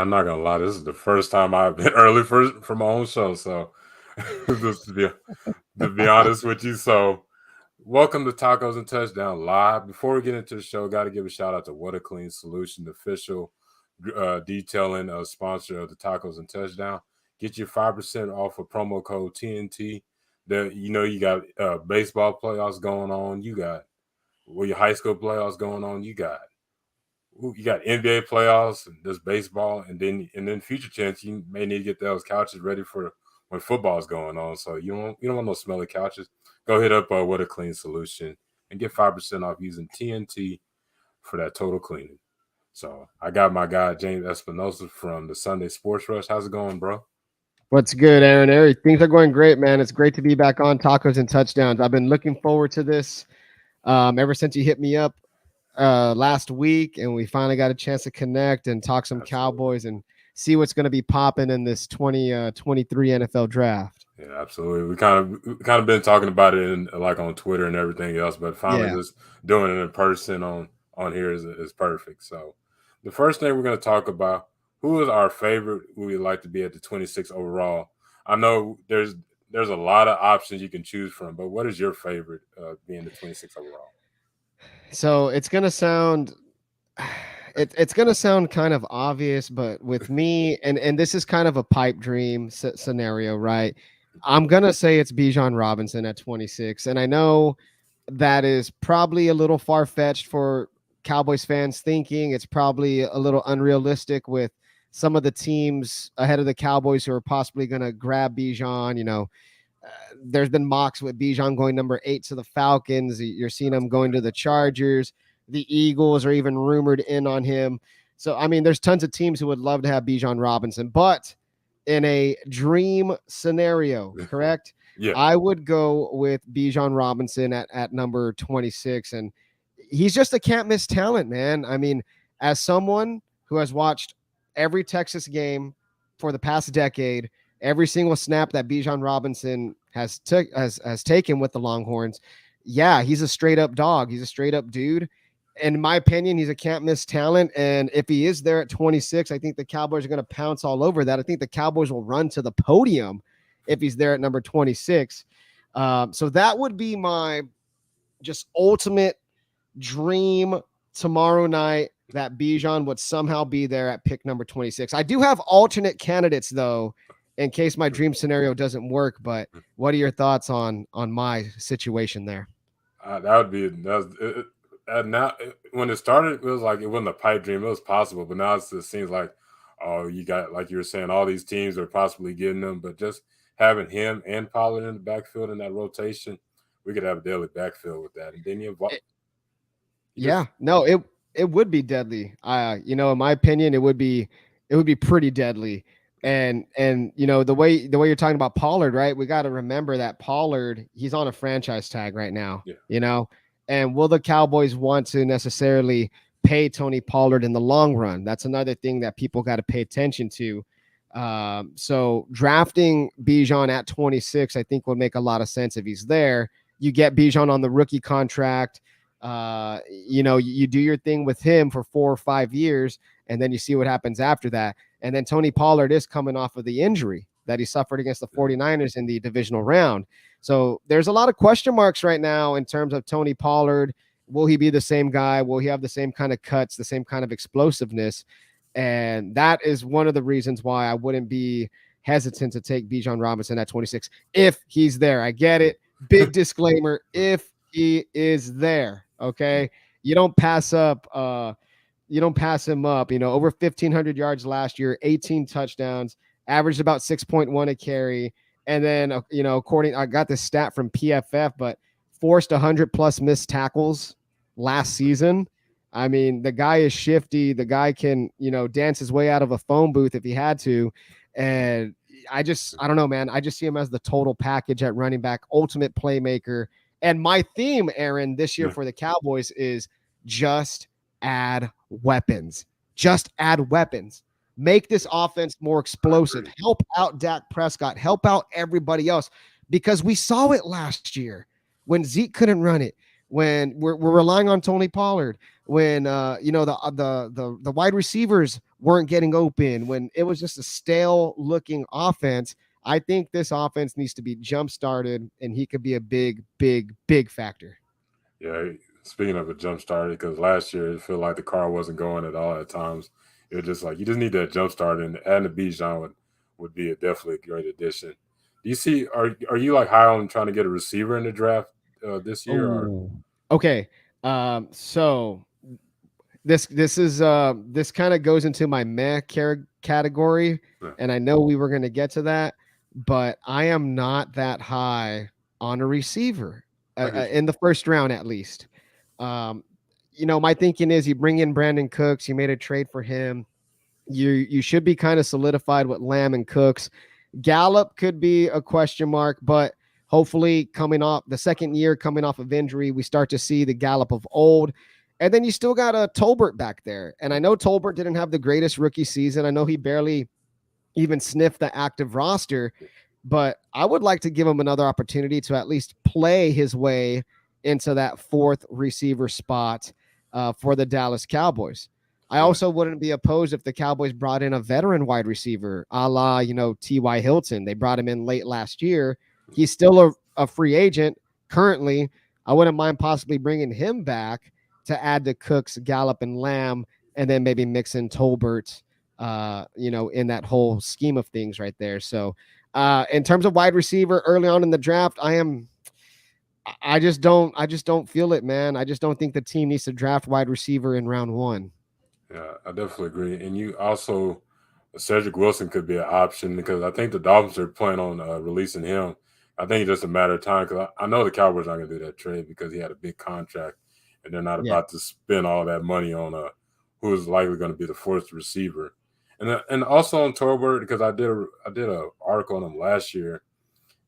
I'm not gonna lie. This is the first time I've been early for my own show. So, just to be honest with you, so welcome to Tacos and Touchdown Live. Before we get into the show, got to give a shout out to What a Clean Solution, the official detailing sponsor of the Tacos and Touchdown. Get your 5% off a promo code TNT. You got baseball playoffs going on. You got your high school playoffs going on. You got NBA playoffs, and there's baseball, and then future chance you may need to get those couches ready for when football's going on. So you don't want no smelly couches. Go hit up What a Clean Solution and get 5% off using TNT for that total cleaning. So I got my guy James Espinosa from the Sunday Sports Rush. How's it going, bro? What's good, Aaron? Things are going great, man. It's great to be back on Tacos and Touchdowns. I've been looking forward to this ever since you hit me up last week, and we finally got a chance to connect and talk some Cowboys and see what's going to be popping in this 2023 NFL draft. Yeah, absolutely. We kind of been talking about it like on Twitter and everything else, but finally just doing it in person on here is perfect. So the first thing we're going to talk about, who is our favorite who we'd like to be at the 26 overall? I know there's a lot of options you can choose from, but what is your favorite being the 26 overall? So it's gonna sound it's gonna sound kind of obvious, but with me, and this is kind of a pipe dream scenario, right? I'm gonna say it's Bijan Robinson at 26, and I know that is probably a little far fetched for Cowboys fans thinking. It's probably a little unrealistic with some of the teams ahead of the Cowboys who are possibly going to grab Bijan. There's been mocks with Bijan going number 8 to the Falcons. You're seeing him going to the Chargers. The Eagles are even rumored in on him. So, I mean, there's tons of teams who would love to have Bijan Robinson, but in a dream scenario, correct? Yeah. I would go with Bijan Robinson at number 26. And he's just a can't miss talent, man. I mean, as someone who has watched every Texas game for the past decade, every single snap that Bijan Robinson has taken with the Longhorns, yeah, he's a straight up dog. He's a straight up dude. In my opinion, he's a can't miss talent. And if he is there at 26, I think the Cowboys are going to pounce all over that. I think the Cowboys will run to the podium if he's there at number 26. So that would be my just ultimate dream tomorrow night, that Bijan would somehow be there at pick number 26. I do have alternate candidates, though, in case my dream scenario doesn't work. But what are your thoughts on my situation there? That would be now when it started, it was like it wasn't a pipe dream. It was possible, but now it seems like, oh, you got, like you were saying, all these teams are possibly getting them, but just having him and Pollard in the backfield in that rotation, we could have a daily backfield with that. And then it would be deadly. In my opinion, it would be pretty deadly. And the way you're talking about Pollard, right? We got to remember that Pollard, he's on a franchise tag right now. Yeah. And will the Cowboys want to necessarily pay Tony Pollard in the long run? That's another thing that people got to pay attention to. So drafting Bijan at 26, I think would make a lot of sense if he's there. You get Bijan on the rookie contract. You do your thing with him for 4 or 5 years, and then you see what happens after that. And then Tony Pollard is coming off of the injury that he suffered against the 49ers in the divisional round. So there's a lot of question marks right now in terms of Tony Pollard. Will he be the same guy? Will he have the same kind of cuts, the same kind of explosiveness? And that is one of the reasons why I wouldn't be hesitant to take Bijan Robinson at 26 if he's there. I get it. Big disclaimer, if he is there, okay? You don't pass up him up. Over 1,500 yards last year, 18 touchdowns, averaged about 6.1 a carry. And then, I got this stat from PFF, but forced 100+ missed tackles last season. I mean, the guy is shifty. The guy can, dance his way out of a phone booth if he had to. And I don't know, man. I just see him as the total package at running back, ultimate playmaker. And my theme, Aaron, this year for the Cowboys is just add weapons. Just add weapons. Make this offense more explosive. Help out Dak Prescott. Help out everybody else, because we saw it last year when Zeke couldn't run it, when we're relying on Tony Pollard, when the wide receivers weren't getting open, when it was just a stale looking offense. I think this offense needs to be jump started, and he could be a big factor. Yeah, speaking of a jump starter, because last year it felt like the car wasn't going at all at times. It was just like you just need that jump start, and adding a Bijan would be definitely a great addition. Do you see? Are you like high on trying to get a receiver in the draft this year? Or Oh, okay. So this kind of goes into my category, yeah, and I know we were going to get to that, but I am not that high on a receiver I get you. in the first round at least. Um, my thinking is you bring in Brandon Cooks, you made a trade for him. You should be kind of solidified with Lamb and Cooks. Gallup could be a question mark, but hopefully coming off the second year, coming off of injury, we start to see the Gallup of old. And then you still got a Tolbert back there. And I know Tolbert didn't have the greatest rookie season. I know he barely even sniff the active roster. But I would like to give him another opportunity to at least play his way into that fourth receiver spot for the Dallas Cowboys. I Yeah, also wouldn't be opposed if the Cowboys brought in a veteran wide receiver, a la, T.Y. Hilton. They brought him in late last year. He's still a free agent currently. I wouldn't mind possibly bringing him back to add to Cooks, Gallup, and Lamb, and then maybe mix in Tolbert in that whole scheme of things right there. So, in terms of wide receiver early on in the draft, I just don't feel it, man. I just don't think the team needs to draft wide receiver in round one. yeah, I definitely agree. And you also Cedric Wilson could be an option because I think the Dolphins are planning on releasing him. I think it's just a matter of time because I know the Cowboys aren't going to do that trade because he had a big contract and they're not Yeah. about to spend all that money on who is likely going to be the fourth receiver. And also on Tolbert because I did a article on him last year.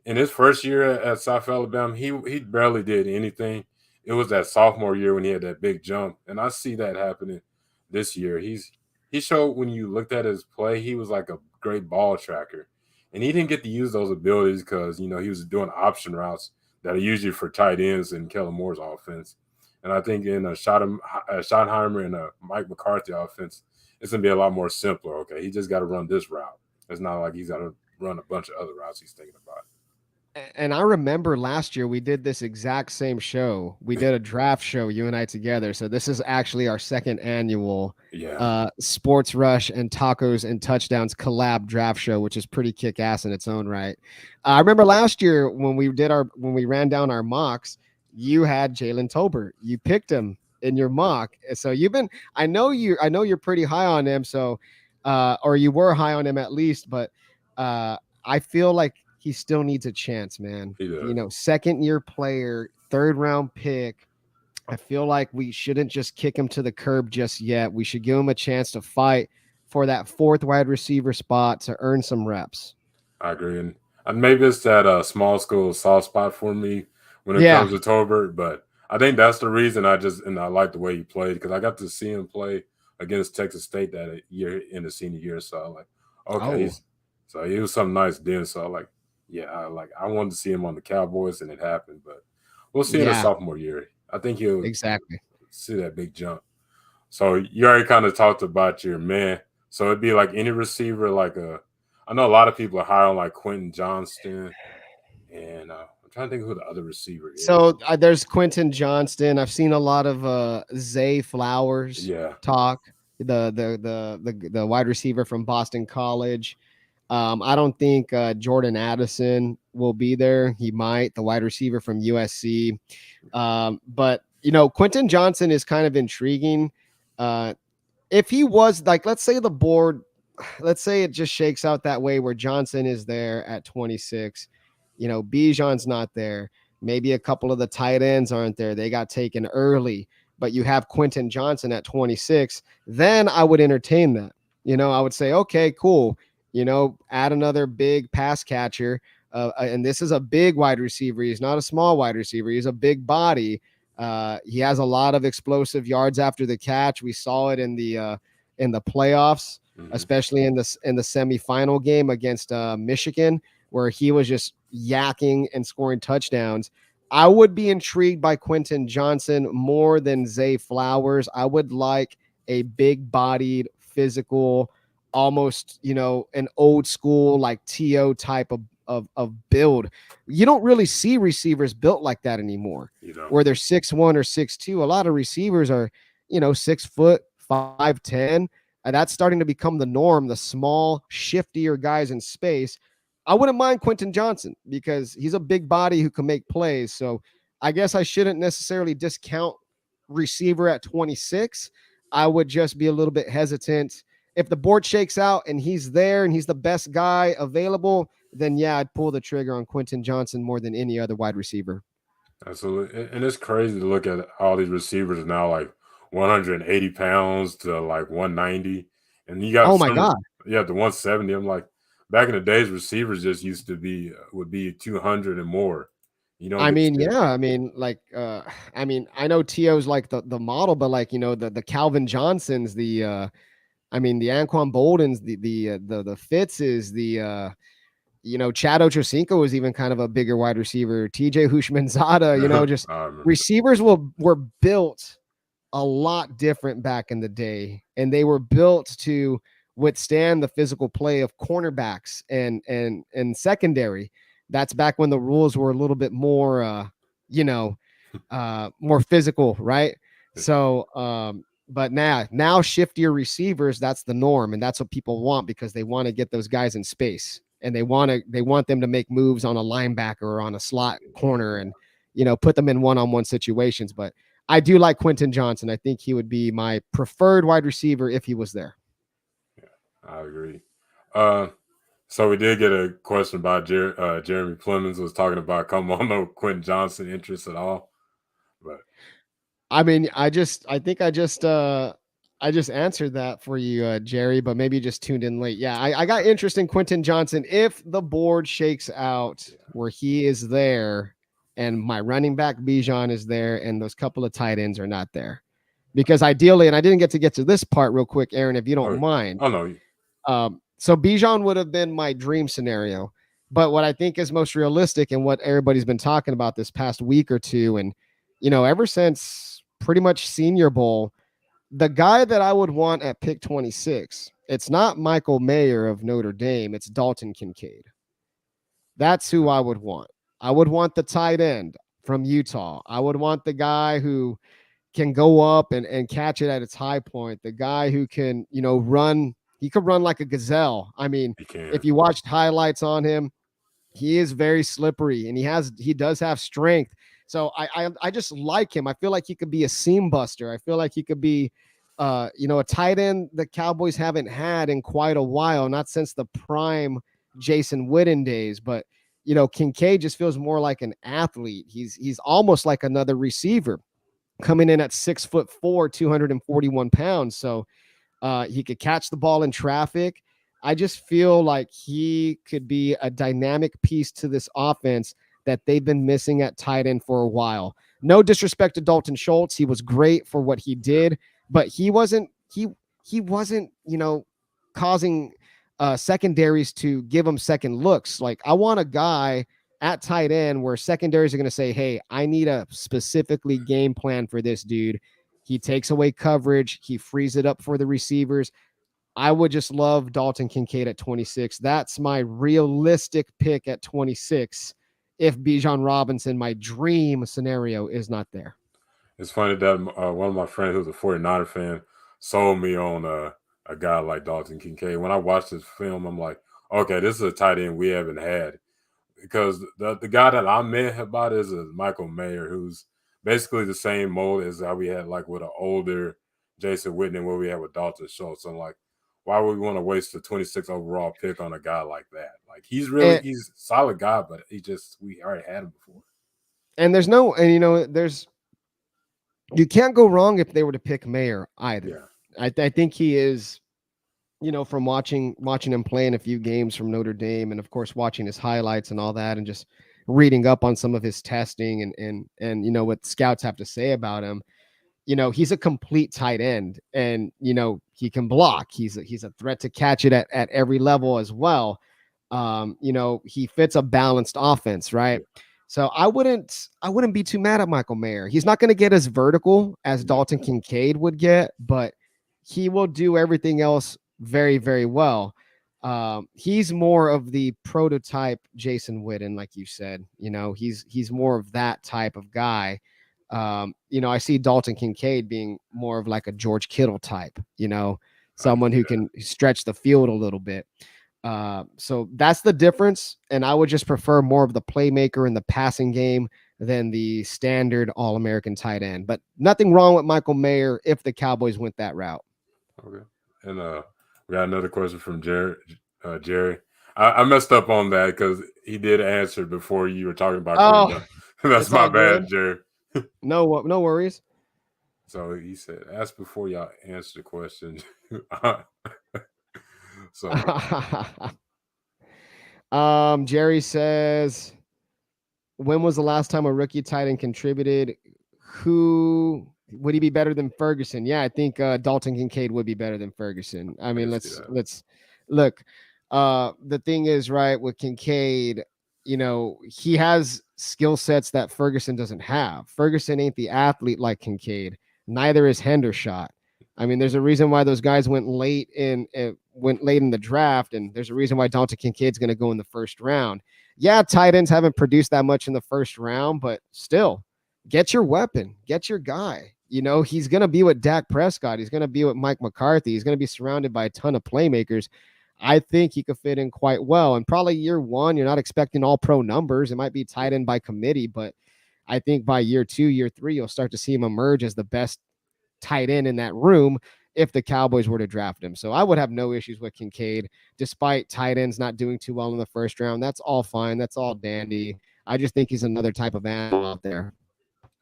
In his first year at South Alabama, he barely did anything. It was that sophomore year when he had that big jump, and I see that happening this year. He showed when you looked at his play, he was like a great ball tracker, and he didn't get to use those abilities because he was doing option routes that are usually for tight ends in Kellen Moore's offense. And I think in a Schottenheimer and a Mike McCarthy offense, it's gonna be a lot more simpler. Okay, he just got to run this route. It's not like he's got to run a bunch of other routes he's thinking about. And I remember last year we did this exact same show. We did a draft show, you and I together. So this is actually our second annual Yeah, Sports Rush and Tacos and Touchdowns collab draft show, which is pretty kick ass in its own right. I remember last year when we ran down our mocks, you had Jalen Tolbert. You picked him in your mock. So I know you're pretty high on him. So or you were high on him at least, but I feel like he still needs a chance, man. he does. Second year player, third round pick. I feel like we shouldn't just kick him to the curb just yet. We should give him a chance to fight for that fourth wide receiver spot to earn some reps. I agree, and maybe it's that small school soft spot for me when it Yeah. comes to Tolbert, but I think that's the reason I like the way he played because I got to see him play against Texas State that year in the senior year. So I like, okay, Oh, so he was something nice then. So I like, yeah, I wanted to see him on the Cowboys, and it happened, but we'll see in the yeah, sophomore year. I think he'll exactly. see that big jump. So you already kind of talked about your man. So it'd be like any receiver, like a. I know a lot of people are high on like Quentin Johnston, and I'm trying to think who the other receiver is. So there's Quentin Johnston. I've seen a lot of Zay Flowers Yeah, talk, the wide receiver from Boston College. I don't think Jordan Addison will be there. He might, the wide receiver from USC. But Quentin Johnson is kind of intriguing. If he was like, let's say the board, let's say it just shakes out that way where Johnson is there at 26, Bijan's not there. Maybe a couple of the tight ends aren't there. They got taken early, but you have Quentin Johnson at 26. Then I would entertain that. I would say, okay, cool. Add another big pass catcher. And this is a big wide receiver. He's not a small wide receiver. He's a big body. He has a lot of explosive yards after the catch. We saw it in the playoffs, hmm especially in the semifinal game against Michigan, where he was just yakking and scoring touchdowns. I would be intrigued by Quentin Johnson more than Zay Flowers. I would like a big bodied, physical, almost, an old school like TO type of build. You don't really see receivers built like that anymore, You know, where they're 6'1" or 6'2". A lot of receivers are, 6 foot, 5'10". And that's starting to become the norm, the small, shiftier guys in space. I wouldn't mind Quentin Johnson because he's a big body who can make plays. So I guess I shouldn't necessarily discount receiver at 26. I would just be a little bit hesitant. If the board shakes out and he's there and he's the best guy available, then yeah, I'd pull the trigger on Quentin Johnson more than any other wide receiver. absolutely. And it's crazy to look at all these receivers now, like 180 pounds to like 190, and you got Oh my some, God. yeah, the 170. I'm like, back in the days, receivers just used to be would be 200 and more. You don't I get to mean, see it. yeah, I mean, I know To's like the model, but like, the Calvin Johnsons, the Anquan Boldens, the Fitzes, Chad Ochocinco was even kind of a bigger wide receiver. TJ Hushmanzada, just I remember that. receivers were built a lot different back in the day, and they were built to withstand the physical play of cornerbacks and secondary. That's back when the rules were a little bit more, you know, more physical, right? So, but now shiftier receivers, that's the norm, and that's what people want because they want to get those guys in space, and they want them to make moves on a linebacker or on a slot corner, and put them in one-on-one situations. But I do like Quentin Johnson. I think he would be my preferred wide receiver if he was there. I agree. Uh, so we did get a question about Jeremy Clemens was talking about come on no Quentin Johnson interest at all, but I mean, I just answered that for you, Jerry, but maybe you just tuned in late. Yeah, I got interest in Quentin Johnson if the board shakes out yeah, where he is there and my running back Bijan is there and those couple of tight ends are not there. Because ideally, and I didn't get to this part real quick, Aaron, if you don't oh, mind. oh no, So Bijan would have been my dream scenario. But what I think is most realistic and what everybody's been talking about this past week or two, and ever since pretty much Senior Bowl, the guy that I would want at pick 26, it's not Michael Mayer of Notre Dame, it's Dalton Kincaid. That's who I would want. I would want the tight end from Utah. I would want the guy who can go up and catch it at its high point. The guy who can, run, he could run like a gazelle. I mean, he can. if you watched highlights on him, he is very slippery and he does have strength. So I just like him. I feel like he could be a seam buster. I feel like he could be a tight end the Cowboys haven't had in quite a while, not since the prime Jason Witten days, but Kincaid just feels more like an athlete. He's almost like another receiver coming in at 6'4", 241 pounds. So he could catch the ball in traffic. I just feel like he could be a dynamic piece to this offense that they've been missing at tight end for a while. No disrespect to Dalton Schultz, he was great for what he did, but he wasn't causing secondaries to give him second looks. Like I want a guy at tight end where secondaries are going to say, "Hey, I need a specifically game plan for this dude." He takes away coverage. He frees it up for the receivers. I would just love Dalton Kincaid at 26. That's my realistic pick at 26 if Bijan Robinson, my dream scenario, is not there. It's funny that one of my friends who's a 49er fan sold me on a guy like Dalton Kincaid. When I watched this film, I'm like, okay, this is a tight end we haven't had. Because the guy that I meant about is Michael Mayer, who's basically the same mold as how we had like with an older Jason Witten and what we had with Dalton Schultz. I'm like, why would we want to waste the 26 overall pick on a guy like that? Like And he's a solid guy, but we already had him before. and there's no and there's you can't go wrong if they were to pick Mayer either. Yeah, I think he is, from watching him play in a few games from Notre Dame, and of course watching his highlights and all that, and just reading up on some of his testing and what scouts have to say about him. He's a complete tight end, and he can block. He's a threat to catch it at every level as well. He fits a balanced offense, right? yeah, So I wouldn't be too mad at Michael Mayer. He's not going to get as vertical as Yeah, Dalton Kincaid would get, but he will do everything else very, very well. He's more of the prototype Jason Witten, like you said. He's more of that type of guy. I see Dalton Kincaid being more of like a George Kittle type. I can Someone see who can stretch the field a little bit. So that's the difference. And I would just prefer more of the playmaker in the passing game than the standard All American tight end. But nothing wrong with Michael Mayer if the Cowboys went that route. that. Okay. And we got another question from Jerry. Jerry, I messed up on that because he did answer before you were talking about Oh, Clinton. That's it's my all bad, good. Jerry. No worries. So he said, "Ask before y'all answer the question." So Jerry says, when was the last time a rookie tight end contributed? Who would he be better than Ferguson? Yeah, I think Dalton Kincaid would be better than Ferguson. I I mean, can see let's that. let's look. The thing is, right, with Kincaid, he has skill sets that Ferguson doesn't have. Ferguson ain't the athlete like Kincaid. Neither is Hendershot. I mean, there's a reason why those guys went late in the draft, and there's a reason why Dalton Kincaid's going to go in the first round. Yeah, tight ends haven't produced that much in the first round, but still, get your weapon, get your guy. He's going to be with Dak Prescott. He's going to be with Mike McCarthy. He's going to be surrounded by a ton of playmakers. I think he could fit in quite well. And probably year one, you're not expecting all pro numbers. It might be tight end by committee, but I think by year two, year three, you'll start to see him emerge as the best tight end in that room if the Cowboys were to draft him. So I would have no issues with Kincaid, despite tight ends not doing too well in the first round. That's all fine. That's all dandy. I just think he's another type of animal out there.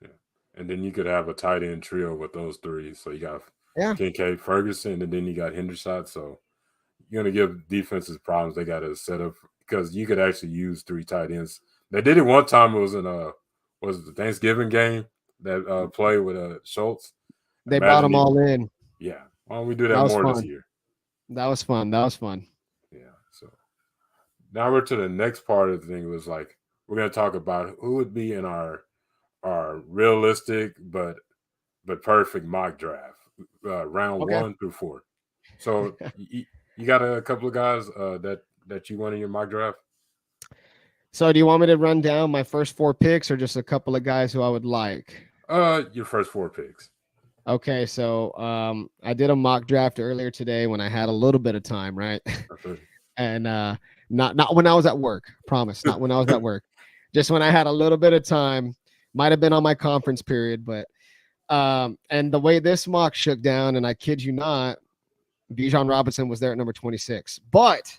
Yeah. And then you could have a tight end trio with those three. So you got Yeah. Kincaid, Ferguson, and then you got Hendershot. So you're going to give defenses problems. They got to set up because you could actually use three tight ends. They did it one time. It was in was it the Thanksgiving game that played with Schultz. They brought Imagine them you, all in. yeah. Why don't we do that That was more this fun. year? That was fun. That was fun. Yeah. So now we're to the next part of the thing. It was like we're going to talk about who would be in our realistic but perfect mock draft, round Okay. 1 through 4. So you got a couple of guys that you want in your mock draft. So do you want me to run down my first four picks or just a couple of guys who I would like? Your first 4 picks. Okay, so I did a mock draft earlier today when I had a little bit of time, right? Okay. And not when I was at work. Promise, not when I was at work. Just when I had a little bit of time. Might have been on my conference period, but and the way this mock shook down, and I kid you not, Bijan Robinson was there at number 26. But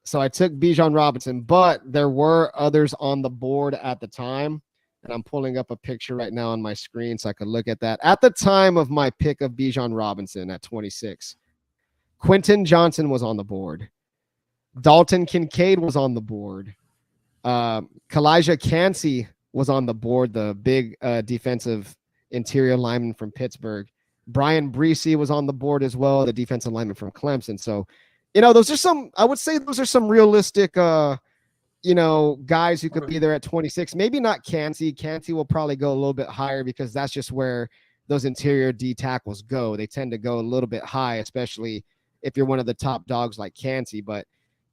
so I took Bijan Robinson, but there were others on the board at the time. And I'm pulling up a picture right now on my screen so I could look at that. At the time of my pick of Bijan Robinson at 26, Quentin Johnson was on the board. Dalton Kincaid was on the board. Kalijah Cansey was on the board, the big defensive interior lineman from Pittsburgh. Brian Breesy was on the board as well, the defensive lineman from Clemson. So, those are I would say those are some realistic, guys who could Okay. be there at 26. Maybe not Cansey. Cansey will probably go a little bit higher because that's just where those interior D tackles go. They tend to go a little bit high, especially if you're one of the top dogs like Cansey. But,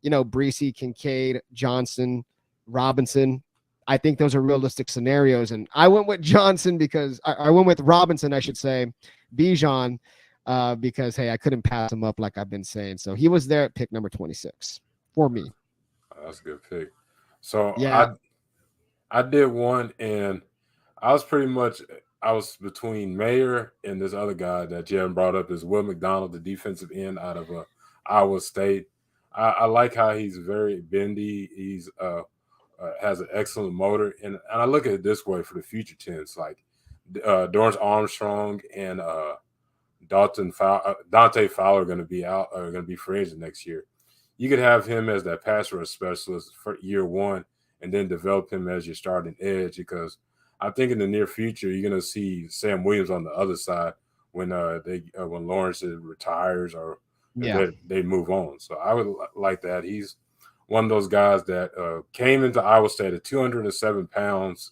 Breesy, Kincaid, Johnson, Robinson, I think those are realistic scenarios. And I went with Johnson because I went with Robinson, I should say, Bijan, because, hey, I couldn't pass him up like I've been saying. So he was there at pick number 26 for me. That's a good pick. So Yeah. I did one, and I was between Mayer and this other guy that you haven't brought up is Will McDonald, the defensive end out of Iowa State. I like how he's very bendy. He's has an excellent motor, and I look at it this way for the future tense, like Dorrance Armstrong and Dante Fowler are going to be out, are going to be free agents next year. You could have him as that pass rush specialist for year one, and then develop him as your starting edge. Because I think in the near future you're going to see Sam Williams on the other side when when Lawrence retires or if Yeah. they move on. So I would like that. He's one of those guys that came into Iowa State at 207 pounds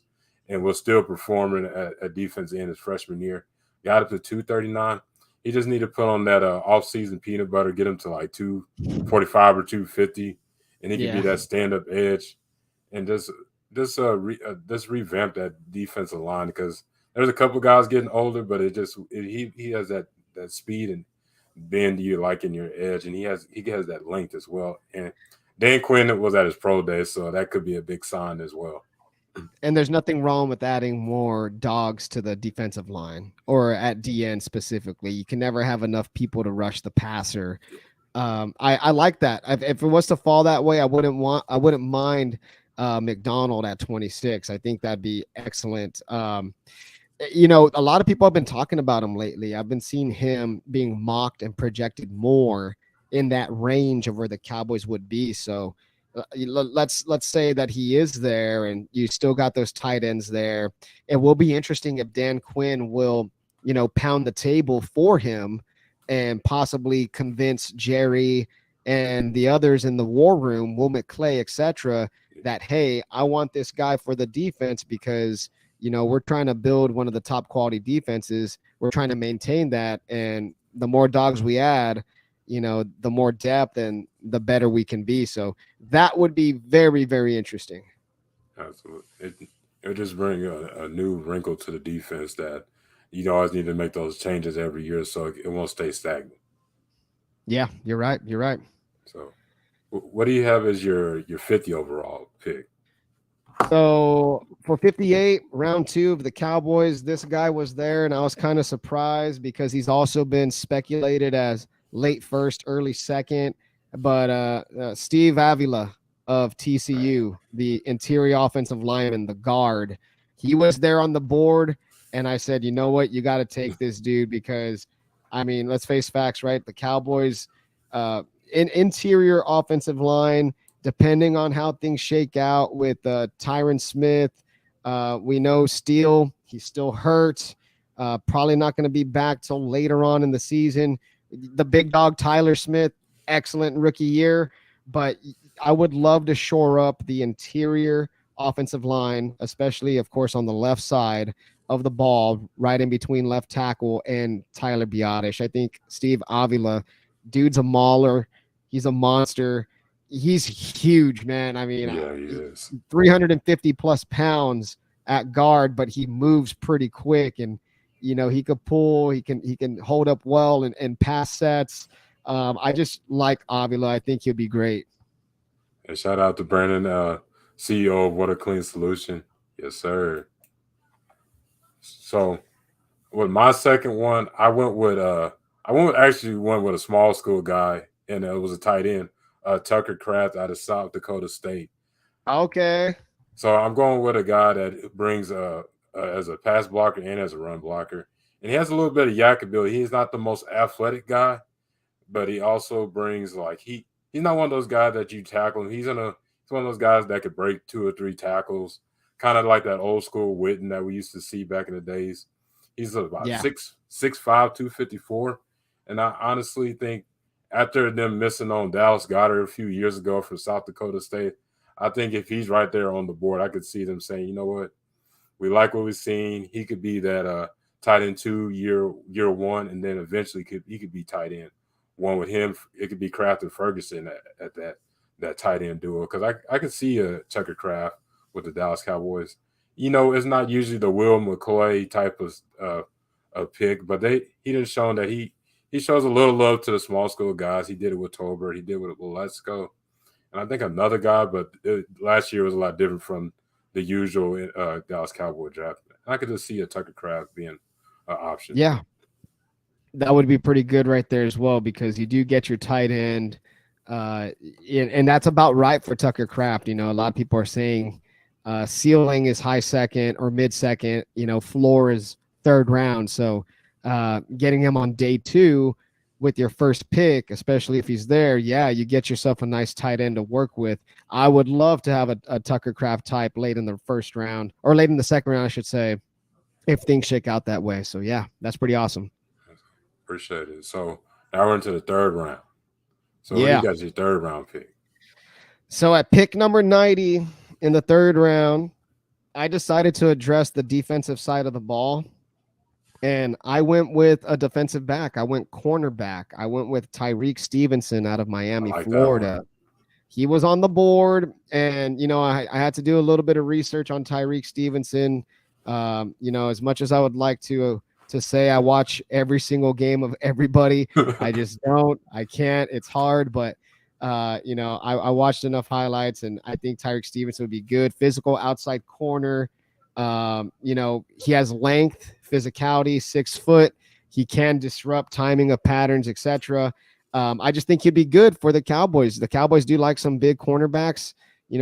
and was still performing at defense in his freshman year. Got up to 239. He just need to put on that off-season peanut butter, get him to like 245 or 250, and he could be Yeah. that stand-up edge and just revamp that defensive line because there's a couple guys getting older, but he has that speed and bend you like in your edge, and he has that length as well. And Dan Quinn was at his pro day, so that could be a big sign as well. And there's nothing wrong with adding more dogs to the defensive line or at DN specifically. You can never have enough people to rush the passer. I like that. If it was to fall that way, I wouldn't mind McDonald at 26. I think that'd be excellent. A lot of people have been talking about him lately. I've been seeing him being mocked and projected more in that range of where the Cowboys would be. So let's say that he is there, and you still got those tight ends there. It will be interesting if Dan Quinn will, pound the table for him and possibly convince Jerry and the others in the war room, Will McClay, etc., that hey, I want this guy for the defense because we're trying to build one of the top quality defenses. We're trying to maintain that. And the more dogs we add, the more depth and the better we can be. So that would be very, very interesting. Absolutely, it would just bring a new wrinkle to the defense that you always need to make those changes every year so it won't stay stagnant. Yeah, you're right. You're right. So, what do you have as your 50 overall pick? So for 58, round two of the Cowboys, this guy was there, and I was kind of surprised because he's also been speculated as late first, early second. But Steve Avila of TCU, the interior offensive lineman, the guard, he was there on the board. And I said, you know what? You got to take this dude because, I mean, let's face facts, right? The Cowboys, in interior offensive line, depending on how things shake out with Tyron Smith. We know Steele, he's still hurt. Probably not going to be back till later on in the season. The big dog, Tyler Smith, excellent rookie year. But I would love to shore up the interior offensive line, especially, of course, on the left side of the ball, right in between left tackle and Tyler Biotish. I think Steve Avila, dude's a mauler. He's a monster. He's huge, man. I mean, Yeah, he is. 350 plus pounds at guard, but he moves pretty quick, and he could pull. He can hold up well and pass sets. I just like Avila. I think he'll be great. And shout out to Brandon, CEO of What a Clean Solution. Yes, sir. So with my second one, I went with a small school guy, and it was a tight end, Tucker Kraft out of South Dakota State. Okay. So I'm going with a guy that brings as a pass blocker and as a run blocker, and he has a little bit of yak ability. He's not the most athletic guy, but he also brings he's not one of those guys that you tackle. He's one of those guys that could break two or three tackles, kind of like that old school Witten that we used to see back in the days. He's about Yeah. 6'5", 254, and I honestly think after them missing on Dallas Goedert a few years ago from South Dakota State, I think if he's right there on the board, I could see them saying, you know what, we like what we've seen. He could be that tight end 2 year one, and then eventually he could be tight end one with him. It could be Kraft and Ferguson at that tight end duo because I could see a Tucker Kraft with the Dallas Cowboys. It's not usually the Will McCoy type of pick, but he done shown that he shows a little love to the small school guys. He did it with Tolbert. He did it with Lesko. And I think another guy, but last year was a lot different from the usual Dallas Cowboy draft. I could just see a Tucker Kraft being an option. Yeah. That would be pretty good right there as well because you do get your tight end. And that's about right for Tucker Kraft. A lot of people are saying ceiling is high second or mid second, floor is third round. So getting him on day two with your first pick, especially if he's there, yeah, you get yourself a nice tight end to work with. I would love to have a Tucker Kraft type late in the first round or late in the second round, I should say, if things shake out that way. So yeah, that's pretty awesome. Appreciate it. So now we're into the third round. So what do you Yeah. got your third round pick? So at pick number 90 in the third round, I decided to address the defensive side of the ball. And I went with a defensive back. I went cornerback. I went with Tyreek Stevenson out of I Miami, like that one. Florida. He was on the board, and I had to do a little bit of research on Tyreek Stevenson. As much as I would like to say I watch every single game of everybody, I just don't. I can't. It's hard, but I watched enough highlights, and I think Tyreek Stevenson would be good. Physical outside corner. He has length, physicality, 6 foot. He can disrupt timing of patterns, etc. I just think he'd be good for the Cowboys. The Cowboys do like some big cornerbacks.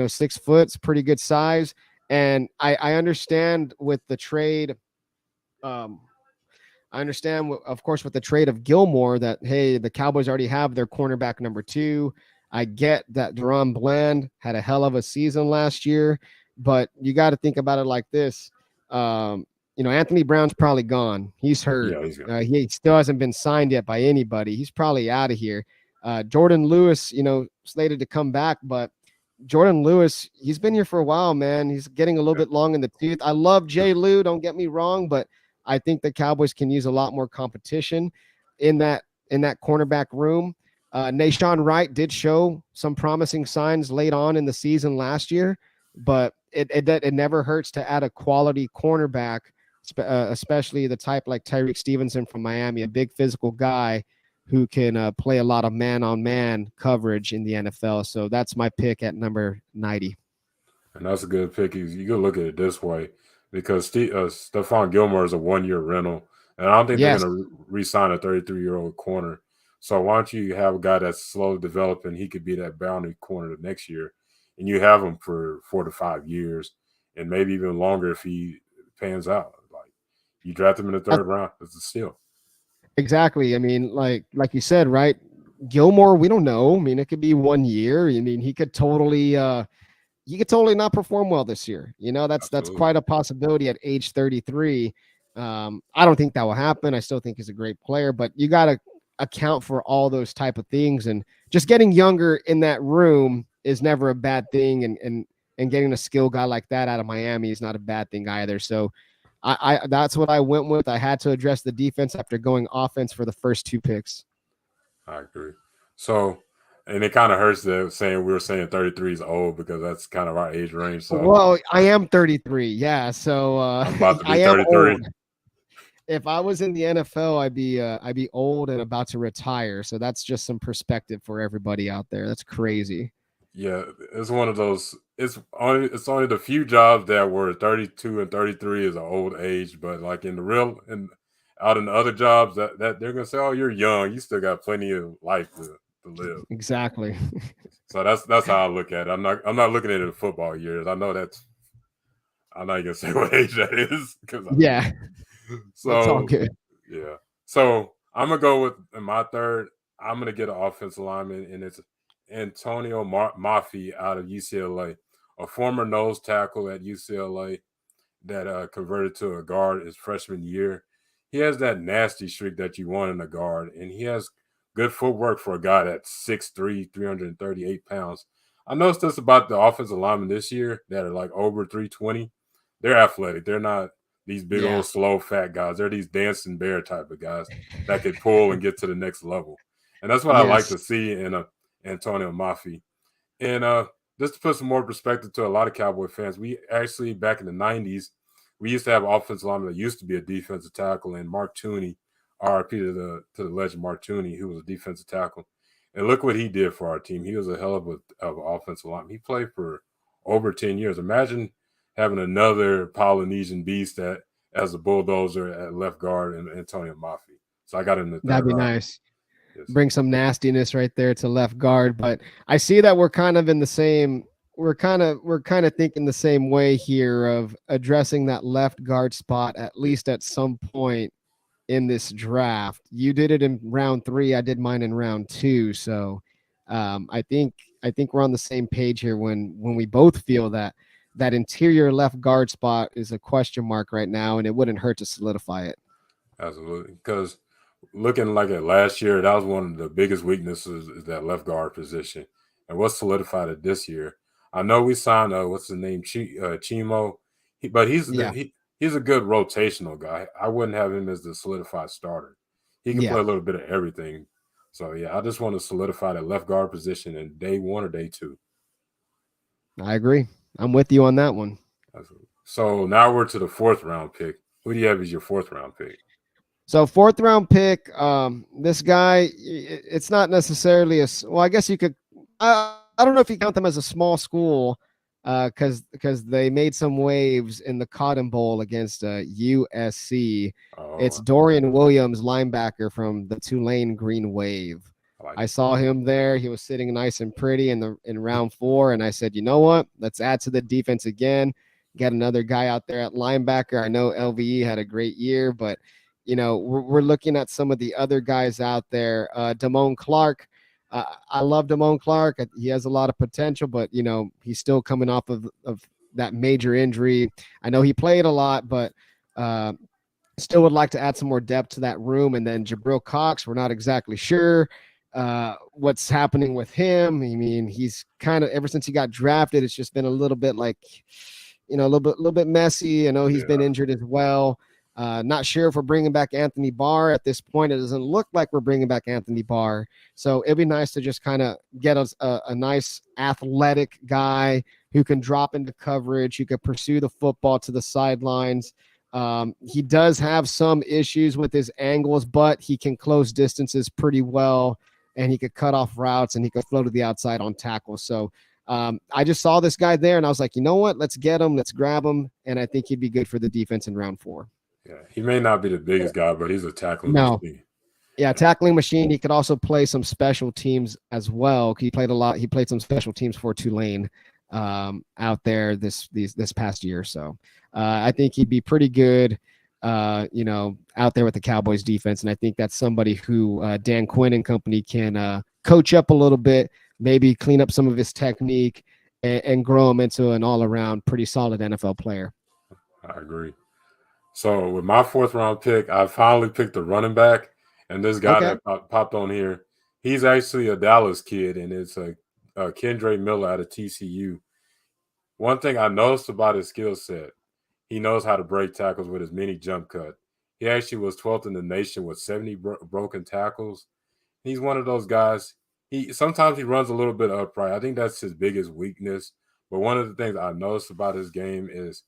6 foot's pretty good size. And I understand with the trade. Um, I understand, of course, with the trade of Gilmore that, hey, the Cowboys already have their cornerback number 2. I get that Deron Bland had a hell of a season last year, but you got to think about it like this. Anthony Brown's probably gone. He's hurt. Yeah, he's got. He still hasn't been signed yet by anybody. He's probably out of here. Jordan Lewis, slated to come back, but Jordan Lewis, he's been here for a while, man. He's getting a little bit long in the tooth. I love Jay Lou, don't get me wrong, but I think the Cowboys can use a lot more competition in that cornerback room. Nashawn Wright did show some promising signs late on in the season last year, but it never hurts to add a quality cornerback, especially the type like Tyreek Stevenson from Miami, a big physical guy who can play a lot of man-on-man coverage in the NFL. So that's my pick at number 90. And that's a good pick. You can look at it this way because Stephon Gilmore is a 1-year rental, and I don't think they're Yes, going to re-sign a 33-year-old corner. So why don't you have a guy that's slow developing? He could be that boundary corner the next year, and you have him for 4 to 5 years, and maybe even longer if he pans out. Like you draft him in the third round, it's a steal. exactly. I mean, like you said, right? Gilmore, we don't know. I mean, it could be 1 year. I mean, he could totally not perform well this year. That's Absolutely. quite a possibility at age 33. I don't think that will happen. I still think he's a great player, but you got to account for all those type of things, and just getting younger in that room is never a bad thing. And getting a skill guy like that out of Miami is not a bad thing either. So I that's what I went with. I had to address the defense after going offense for the first 2 picks. I agree. So, and it kind of hurts that we were saying 33 is old because that's kind of our age range. So Well, I am 33. Yeah, so I'm about to I be am 33. old. If I was in the NFL, I'd be old and about to retire. So that's just some perspective for everybody out there. That's crazy. Yeah, it's one of those. It's only the few jobs that were 32 and 33 is an old age, but like in the real and out in the other jobs that they're gonna say, oh, you're young, you still got plenty of life to live. Exactly. So that's how I look at it. I'm not looking at it in football years. I know that's I'm not gonna say what age that is because I mean Yeah, it's all so good. yeah. So I'm gonna go with in my third. I'm gonna get an offensive lineman, and it's Antonio Maffi out of UCLA, a former nose tackle at UCLA that converted to a guard his freshman year. He has that nasty streak that you want in a guard, and he has good footwork for a guy that's 6'3", 338 pounds. I noticed this about the offensive linemen this year that are like over 320. They're athletic. They're not these big Yeah. old slow fat guys. They're these dancing bear type of guys that could pull and get to the next level. And that's what I like Yes. to see in Antonio Maffi. And just to put some more perspective to a lot of Cowboy fans, we actually back in the 90s, we used to have offensive lineman that used to be a defensive tackle, and Mark Tooney, RIP to the legend Mark Tooney, who was a defensive tackle. And look what he did for our team. He was a hell of an offensive lineman. He played for over 10 years. Imagine having another Polynesian beast that as a bulldozer at left guard and Antonio Maffi. So I got him in the That'd third be round. nice. Yes. Bring some nastiness right there to left guard. But I see that we're kind of in the same. We're kind of thinking the same way here of addressing that left guard spot at least at some point in this draft. You did it in round 3. I did mine in round 2. So I think we're on the same page here when we both feel that interior left guard spot is a question mark right now, and it wouldn't hurt to solidify it. Absolutely. Because looking like at last year, that was one of the biggest weaknesses is that left guard position. and what solidified it this year. I know we signed what's his name, Chimo, but Yeah, he's a good rotational guy. I wouldn't have him as the solidified starter. He can play yeah, a little bit of everything. So yeah, I just want to solidify that left guard position in day one or day two. I agree. I'm with you on that one. So now we're to the fourth round pick. Who do you have as your fourth round pick? So fourth round pick, this guy, it's not necessarily well. I guess you could. I don't know if you count them as a small school, because they made some waves in the Cotton Bowl against USC. It's Oh, Dorian Williams, linebacker from the Tulane Green Wave. I like I saw him there. He was sitting nice and pretty in round 4, and I said, you know what? Let's add to the defense again. Get another guy out there at linebacker. I know LVE had a great year, but we're looking at some of the other guys out there. Damone Clark. I love Damone Clark. He has a lot of potential, but he's still coming off of that major injury. I know he played a lot, but uh, still would like to add some more depth to that room. And then Jabril Cox, we're not exactly sure what's happening with him. I mean, he's kind of ever since he got drafted, it's just been a little bit like, a little bit messy. I know he's been yeah, injured as well. Not sure if we're bringing back Anthony Barr at this point. It doesn't look like we're bringing back Anthony Barr. So it'd be nice to just kind of get us a nice athletic guy who can drop into coverage, who can pursue the football to the sidelines. He does have some issues with his angles, but he can close distances pretty well, and he could cut off routes, and he could flow to the outside on tackles. So I just saw this guy there, and I was like, you know what? Let's get him. Let's grab him. And I think he'd be good for the defense in round 4. yeah. He may not be the biggest guy, but he's a tackling No. machine. Yeah, tackling machine. He could also play some special teams as well. He played a lot. He played some special teams for Tulane out there this past year. So I think he'd be pretty good, out there with the Cowboys defense. And I think that's somebody who Dan Quinn and company can coach up a little bit, maybe clean up some of his technique, and grow him into an all-around pretty solid NFL player. I agree. So with my fourth round pick, I finally picked a running back, and this guy Okay. that popped on here, he's actually a Dallas kid, and it's a Kendre Miller out of TCU. One thing I noticed about his skill set, he knows how to break tackles with his mini jump cut. He actually was 12th in the nation with 70 broken tackles. He's one of those guys. He sometimes he runs a little bit upright. I think that's his biggest weakness. But one of the things I noticed about his game is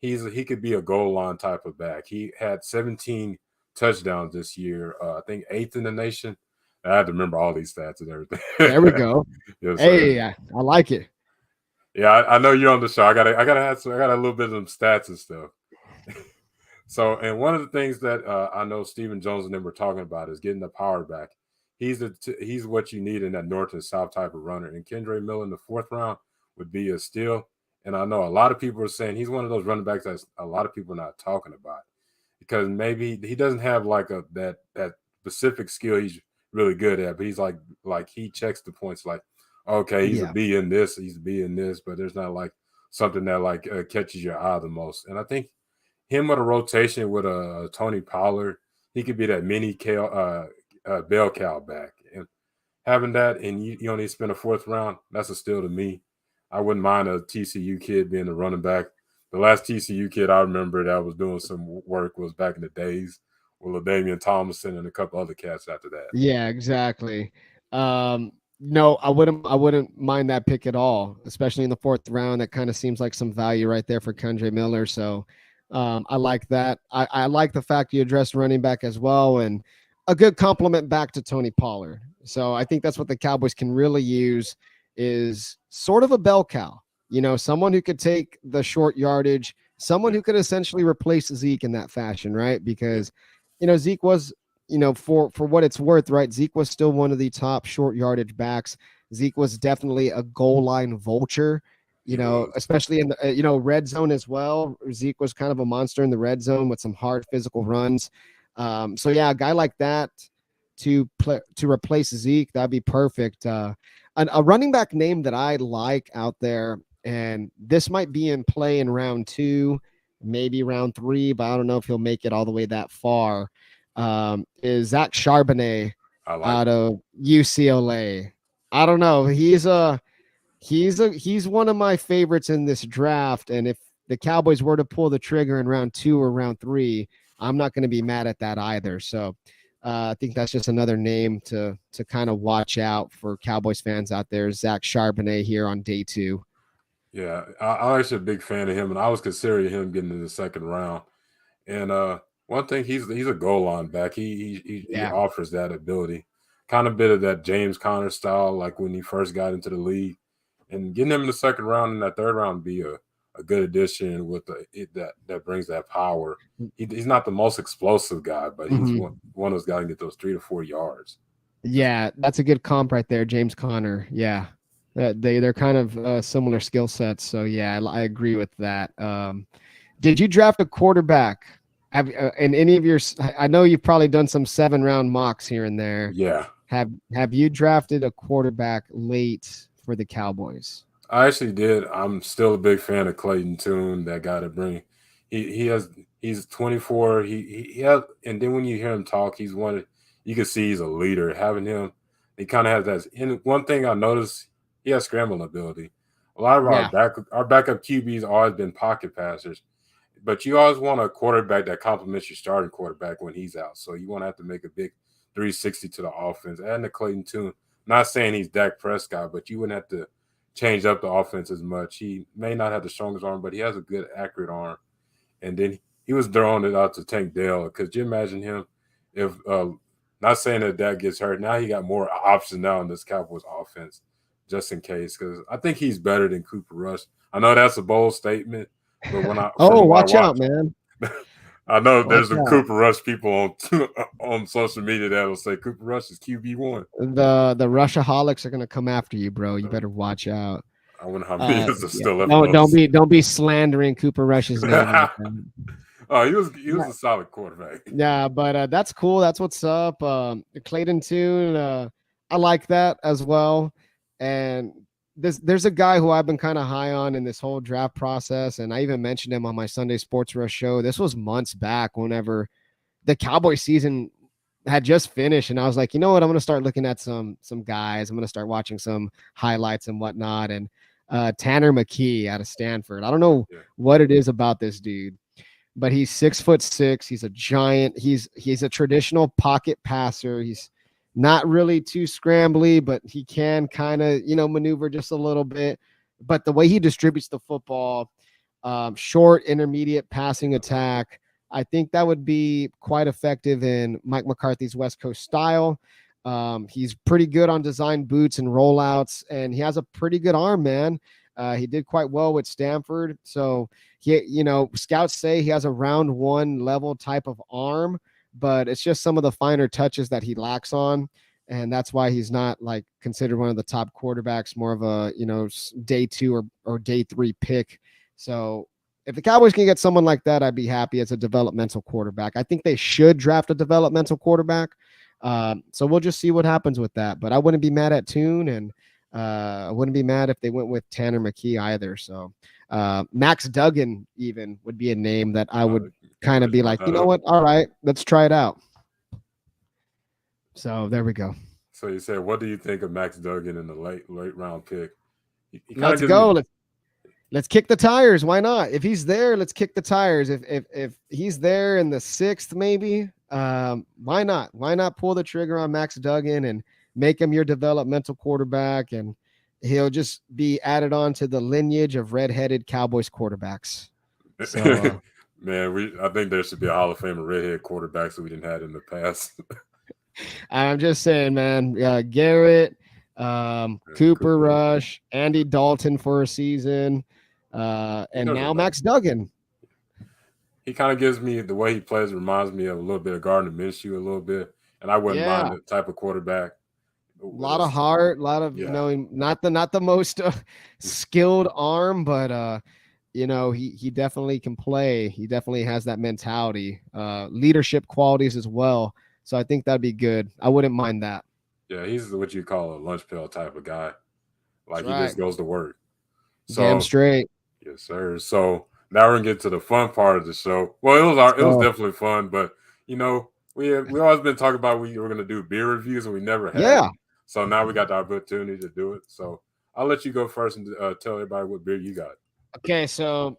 he could be a goal line type of back. He had 17 touchdowns this year. I think eighth in the nation. I had to remember all these stats and There we everything. go. Yes, sir. Hey, I like it. Yeah, I know you're on the show. I got a little bit of them stats and stuff. So, and one of the things that I know Stephen Jones and them were talking about is getting the power back. He's what you need in that north and south type of runner. And Kendre Miller in the fourth round would be a steal. And I know a lot of people are saying he's one of those running backs that a lot of people are not talking about because maybe he doesn't have like that specific skill he's really good at, but he's like he checks the points like, okay, he's a Yeah. B in this, he's a B in this, but there's not like something that like catches your eye the most. And I think him with a rotation with a Tony Pollard, he could be that mini bell cow back. And having that, and you only spend a fourth round, that's a steal to me. I wouldn't mind a TCU kid being a running back. The last TCU kid I remember that was doing some work was back in the days with LaDainian Tomlinson and a couple other cats after that. Yeah, exactly. No, I wouldn't mind that pick at all, especially in the fourth round. That kind of seems like some value right there for Kendre Miller. So I like that. I like the fact you addressed running back as well, and a good compliment back to Tony Pollard. So I think that's what the Cowboys can really use is sort of a bell cow. Someone who could take the short yardage, someone Yeah, who could essentially replace Zeke in that fashion, right? yeah, Because Zeke was for what it's worth, right? Zeke was still one of the top short yardage backs. Zeke was definitely a goal line vulture, he was. especially in the red zone as well. Zeke was kind of a monster in the red zone with some hard physical runs. So yeah, a guy like that to replace Zeke, that'd be perfect. A running back name that I like out there, and this might be in play in round 2, maybe round 3, but I don't know if he'll make it all the way that far. Is Zach Charbonnet I like out him. of UCLA. I don't know. He's one of my favorites in this draft. And if the Cowboys were to pull the trigger in round 2 or round 3, I'm not going to be mad at that either. So I think that's just another name to kind of watch out for Cowboys fans out there. Zach Charbonnet here on day 2. Yeah, I'm actually a big fan of him, and I was considering him getting in the second round. And one thing, he's a goal line back. He Yeah. offers that ability, kind of bit of that James Conner style, like when he first got into the league. And getting him in the second round and that third round would be a good addition with that brings that power. He's not the most explosive guy, but he's Mhm. one of those guys to get those 3 to 4 yards. Just Yeah, that's a good comp right there, James Conner. Yeah, they're kind of similar skill sets. So yeah, I agree with that. Did you draft a quarterback? Have in any of your? I know you've probably done some 7 round mocks here and there. yeah, Have you drafted a quarterback late for the Cowboys? I actually did. I'm still a big fan of Clayton Tune. That guy to bring. He has he's 24. He has, and then when you hear him talk, he's one. You can see he's a leader. Having him, he kind of has that. And one thing I noticed, he has scrambling ability. A lot of Yeah, our backup QBs always been pocket passers, but you always want a quarterback that complements your starting quarterback when he's out. So you want to have to make a big 360 to the offense. Adding the Clayton Tune. Not saying he's Dak Prescott, but you wouldn't have to change up the offense as much. He may not have the strongest arm, but he has a good, accurate arm. And then he was throwing it out to Tank Dell. Could you imagine him if, not saying that Dak gets hurt, now he got more options now in this Cowboys offense, just in case. Because I think he's better than Cooper Rush. I know that's a bold statement, but Oh, from what I watch out, watch, man. I know Watch there's some out. Cooper Rush people on on social media that will say Cooper Rush is QB1. The Rushaholics are gonna come after you, bro. You better watch out. I wonder how many is Yeah. still left Don't on don't those. be don't be slandering Cooper Rush's name like that. Oh, he was a solid quarterback. Yeah, but that's cool. That's what's up. Clayton Tune, I like that as well. And there's a guy who I've been kind of high on in this whole draft process, and I even mentioned him on my Sunday Sports Rush show. This was months back, whenever the Cowboy season had just finished, and I was like, you know what, I'm gonna start looking at some guys. I'm gonna start watching some highlights and whatnot. And Tanner McKee out of Stanford. I don't know Yeah. what it is about this dude, but he's 6'6". He's a giant. He's a traditional pocket passer. He's not really too scrambly, but he can kind of maneuver just a little bit. But the way he distributes the football, short, intermediate passing attack, I think that would be quite effective in Mike McCarthy's West Coast style. He's pretty good on design boots and rollouts, and he has a pretty good arm, man. He did quite well with Stanford. So scouts say he has a round 1 level type of arm, but it's just some of the finer touches that he lacks on. And that's why he's not like considered one of the top quarterbacks, more of a, day 2 or day 3 pick. So if the Cowboys can get someone like that, I'd be happy as a developmental quarterback. I think they should draft a developmental quarterback. So we'll just see what happens with that. But I wouldn't be mad at Tune, and I wouldn't be mad if they went with Tanner McKee either. So Max Duggan even would be a name that I would Can't kind of just be brought like, you that know up. what? All right, let's try it out. So there we go. So you said, what do you think of Max Duggan in the late round pick? He kind of Let's gives me. go. Let's kick the tires. Why not? If he's there, let's kick the tires. If he's there in the 6th, maybe, why not? Why not pull the trigger on Max Duggan and make him your developmental quarterback, and he'll just be added on to the lineage of redheaded Cowboys quarterbacks. So Man, I think there should be a Hall of Fame of redhead quarterbacks that we didn't have in the past. I'm just saying, man. Garrett, Cooper Cooper, Rush, Andy Dalton for a season, he and does now enough. Max Duggan. He kind of gives me the way he plays reminds me of a little bit of Gardner Minshew a little bit, and I wouldn't mind Yeah, the type of quarterback a with lot of us. heart, a lot of Yeah, not the most skilled arm, but he definitely can play. He definitely has that mentality, leadership qualities as well. So I think that'd be good. I wouldn't mind that. yeah, he's what you call a lunch pail type of guy. That's Like he right. just goes to work. Damn So straight. yes, sir. So now we're gonna get to the fun part of the show. Well, it was So definitely fun, but we always been talking about we were gonna do beer reviews and we never have. yeah, So now we got the opportunity to do it. So I'll let you go first and tell everybody what beer you got. Okay, so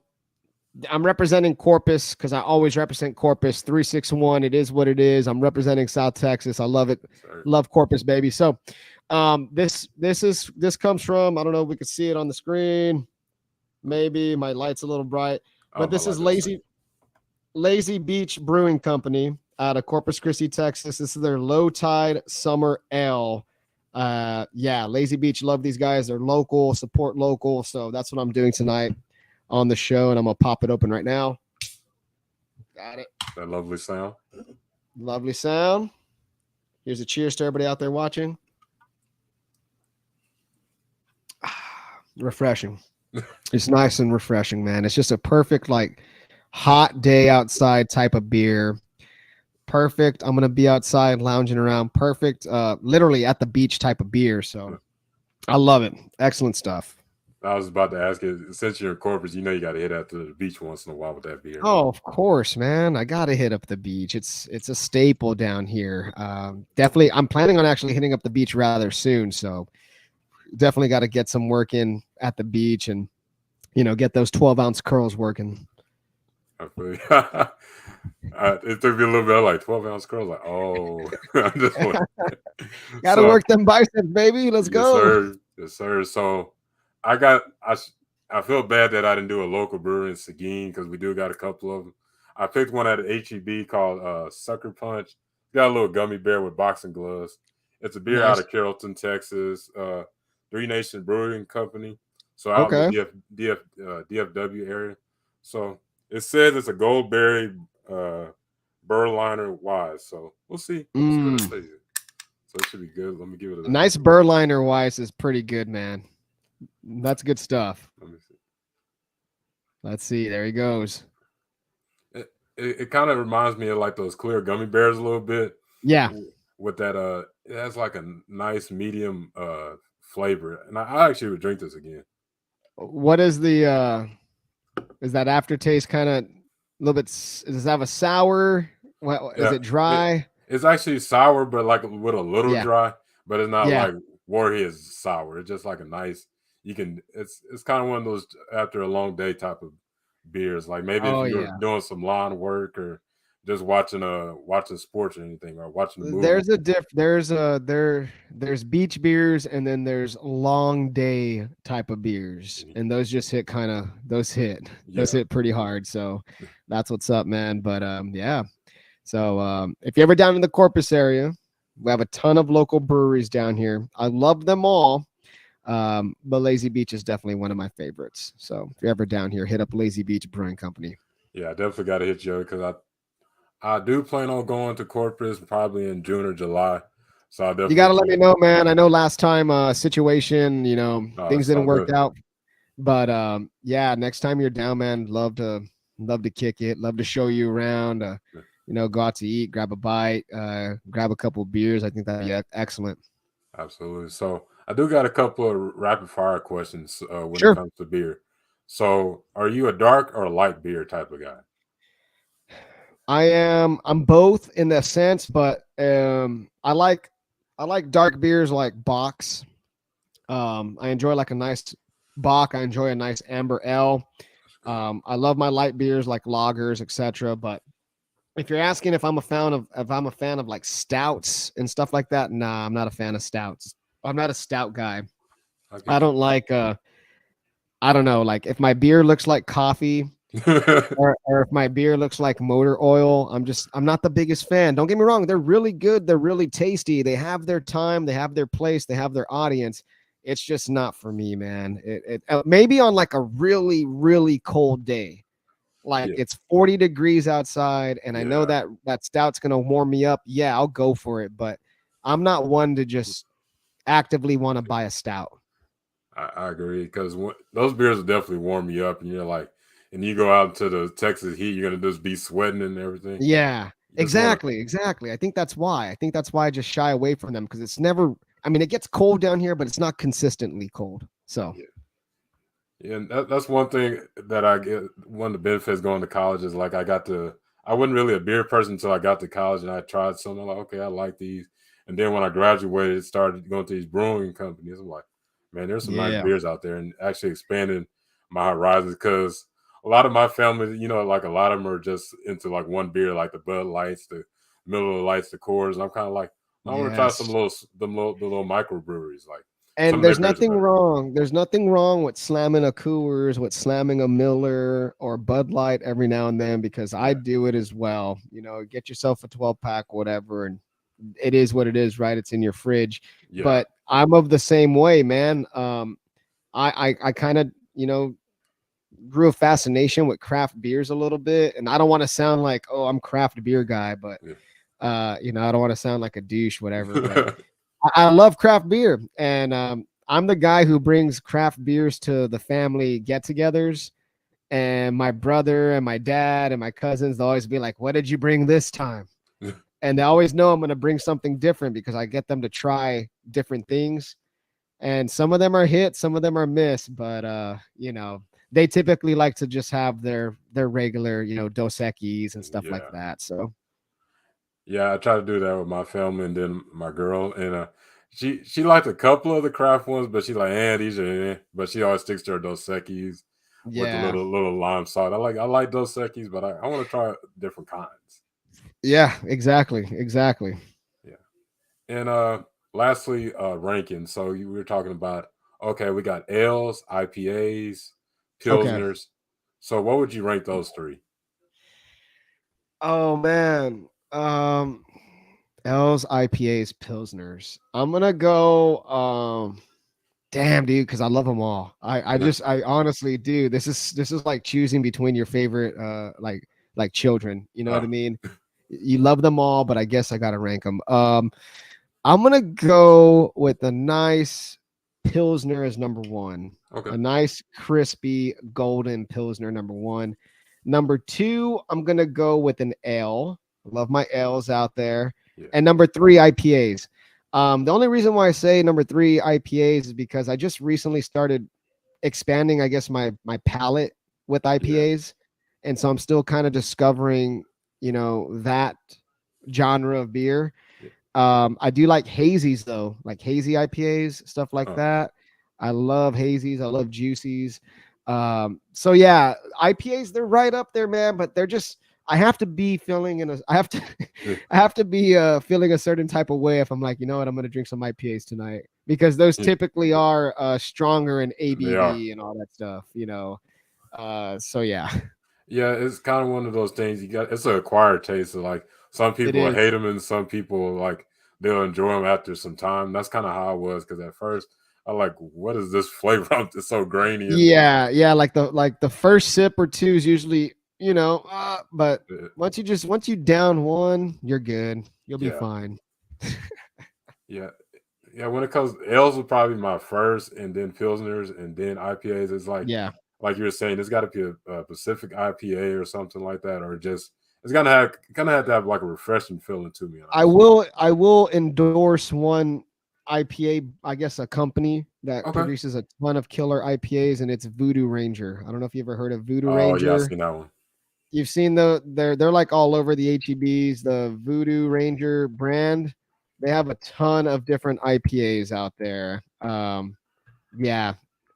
I'm representing Corpus because I always represent Corpus 361. It is what it is. I'm representing South Texas. I love it. Sorry. Love Corpus, baby. So this comes from, I don't know if we can see it on the screen. Maybe my light's a little bright, Oh, but my this is light does say. Lazy Beach Brewing Company out of Corpus Christi, Texas. This is their Low Tide Summer Ale. Yeah, Lazy Beach, love these guys. They're local, support local. So that's what I'm doing tonight on the show, and I'm gonna pop it open right now. Got it. That lovely sound. Lovely sound. Here's a cheers to everybody out there watching. Refreshing. It's nice and refreshing, man. It's just a perfect, like, hot day outside type of beer. Perfect. I'm gonna be outside lounging around. Perfect. Literally at the beach type of beer. So I love it. Excellent stuff. I was about to ask you, since you're in Corpus, you know you got to hit out to the beach once in a while with that beer. Oh, of course, man. I gotta hit up the beach. It's a staple down here. Definitely. I'm planning on actually hitting up the beach rather soon. So definitely got to get some work in at the beach and get those 12-ounce curls working. I feel you. It took me a little bit like 12-ounce curls. Like, oh, I'm just Got to work them biceps, baby. Let's go. Sir. Yes, sir. So I feel bad that I didn't do a local brewery in Seguin because we do got a couple of them. I picked one at HEB called Sucker Punch. Got a little gummy bear with boxing gloves. It's a beer out Nice. of Carrollton, Texas. Three Nation Brewing Company. So out in Okay. the DFW area. So it says it's a Goldberry Burliner Wise. So we'll see. We'll see what it says. So it should be good. Let me give it a nice. Burliner Weiss is pretty good, man. That's good stuff. Let me see. Let's see. There he goes. It kind of reminds me of like those clear gummy bears a little bit. Yeah. With that, it has like a nice medium flavor, and I actually would drink this again. What is the? Is that aftertaste kind of a little bit? Does it have a sour? What is it? Dry? It's actually sour, but like with a little dry. But it's not like Warhead's sour. It's just like a nice. It's kind of one of those after a long day type of beers. Like maybe if you're doing some lawn work or just watching sports or anything or watching the movie. There's beach beers and then there's long day type of beers, and those just hit hit pretty hard. So that's what's up, man. But yeah. So if you're ever down in the Corpus area, we have a ton of local breweries down here. I love them all. But Lazy Beach is definitely one of my favorites. So if you're ever down here, hit up Lazy Beach Brewing Company. Yeah, I definitely got to hit you because I do plan on going to Corpus probably in June or July. So you got to let me know, man. I know last time situation, things didn't work out, but yeah, next time you're down, man, love to kick it, love to show you around. Go out to eat, grab a bite, grab a couple of beers. I think that'd be excellent. Absolutely. So I do got a couple of rapid fire questions when it comes to beer. So are you a dark or a light beer type of guy? I'm both in that sense, but I like dark beers like Bocks. I enjoy like a nice Bock. I enjoy a nice amber ale. I love my light beers like lagers, etc. But if you're asking if I'm a fan of like stouts and stuff like that, nah, I'm not a fan of stouts. I'm not a stout guy. I don't like I don't know, like if my beer looks like coffee or if my beer looks like motor oil, I'm not the biggest fan. Don't get me wrong, they're really good, they're really tasty. They have their time, they have their place, they have their audience. It's just not for me, man. It maybe on like a really, really cold day. Like it's 40 degrees outside and I know that stout's going to warm me up. Yeah, I'll go for it, but I'm not one to just actively want to buy a stout. I agree because those beers will definitely warm you up, and you're like, and you go out into the Texas heat, you're gonna just be sweating and everything. Yeah, exactly. I think that's why. I just shy away from them because it's never. I mean, it gets cold down here, but it's not consistently cold. So. Yeah, and that's one thing that I get. One of the benefits going to college is like I wasn't really a beer person until I got to college and I tried some. I'm like, okay, I like these. And then when I graduated, started going to these brewing companies. I'm like, man, there's some nice Yeah. beers out there, and actually expanding my horizons because a lot of my family, like a lot of them are just into like one beer, like the Bud Lights, the Miller Lights, the Coors. And I'm kind of like, I want to try some Yes. the little microbreweries. Like some And of their there's beers are nothing better. wrong. There's nothing wrong with slamming a Coors, with slamming a Miller or Bud Light every now and then because I Yeah, do it as well. Get yourself a 12 pack, whatever, and it is what it is, right? It's in your fridge. yeah, But I'm of the same way, man. I kind of grew a fascination with craft beers a little bit, and I don't want to sound like, oh, I'm craft beer guy, but I don't want to sound like a douche, whatever. But yeah. I love craft beer, and I'm the guy who brings craft beers to the family get-togethers. And my brother and my dad and my cousins, they'll always be like, "What did you bring this time?" And they always know I'm going to bring something different because I get them to try different things. And some of them are hits, some of them are miss, but they typically like to just have their regular, Dos Equis and stuff like Yeah. that. So Yeah, I try to do that with my family and then my girl, and she liked a couple of the craft ones, but she like, these are, but she always sticks to her Dos Equis with the yeah, little lime salt. I like Dos Equis, but I want to try different kinds. yeah, exactly. Yeah, and lastly, ranking. So you were talking about okay, we got ales, IPAs, Okay. pilsners. So what would you rank those three? Oh man. L's, IPAs, Pilsners. I'm gonna go damn dude, because I love them all. I honestly do. This is like choosing between your favorite like children. You know what uh, I mean? You love them all, but I guess I gotta rank them. I'm gonna go with a nice Pilsner as number one. okay, A nice crispy golden Pilsner number one. Number two, I'm gonna go with an ale. I love my ales out there. yeah, And number three, IPAs. The only reason why I say number three IPAs is because I just recently started expanding, I guess, my palate with yeah, IPAs, and so I'm still kind of discovering, that genre of beer. yeah. I do like hazies though, like hazy IPAs, stuff like Uh, that. I love hazies. I love juicies. So yeah, IPAs they're right up there, man. But they're just I have to be feeling in a I have to yeah, I have to be feeling a certain type of way if I'm like, you know what, I'm gonna drink some IPAs tonight because those typically are stronger in they are. ABV and all that stuff. So yeah, Yeah, it's kind of one of those things you got. It's an acquired taste. So like some it people is. hate them, and some people like they'll enjoy them after some time. That's kind of how I was because at first I like, what is this flavor? It's so grainy and Yeah, like the first sip or two is usually, but once you down one, you're good. You'll be yeah, fine. yeah, yeah. When it comes, ales was probably my first, and then pilsners, and then IPAs. It's Yeah. like you were saying, it's got to be a Pacific IPA or something like that, or just it's gonna have to have like a refreshing feeling to me. And I will endorse one IPA, I guess a company that okay. produces a ton of killer IPAs and it's Voodoo Ranger. I don't know if you ever heard of Voodoo Oh yeah, I Ranger. seen that one. You've seen they're like all over the HEBs, the Voodoo Ranger brand. They have a ton of different IPAs out there. Yeah,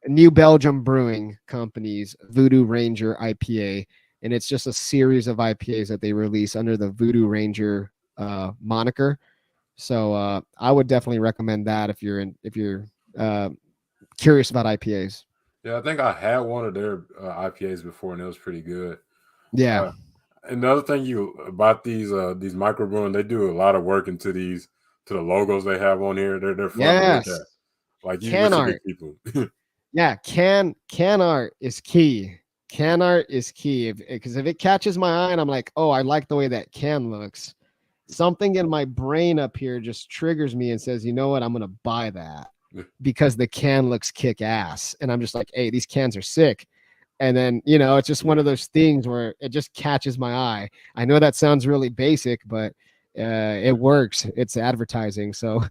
New Belgium Brewing Company's Voodoo Ranger IPA, and it's just a series of IPAs that they release under the Voodoo Ranger moniker. So I would definitely recommend that if you're uh, curious about IPAs. Yeah, I think I had one of their IPAs before, and it was pretty good. Yeah. Uh, Another thing you about these microbrewing, they do a lot of work into these to the logos they have on here. They're fun to look Yes. at. Like you Can wish you could art. keep them. Yeah. Can art is key. Can art is key because if it catches my eye and I'm like, oh, I like the way that can looks, something in my brain up here just triggers me and says, you know what, I'm gonna buy that because the can looks kick ass. And I'm just like, hey, these cans are sick. And then, it's just one Yeah, of those things where it just catches my eye. I know that sounds really basic, but it works. It's advertising. So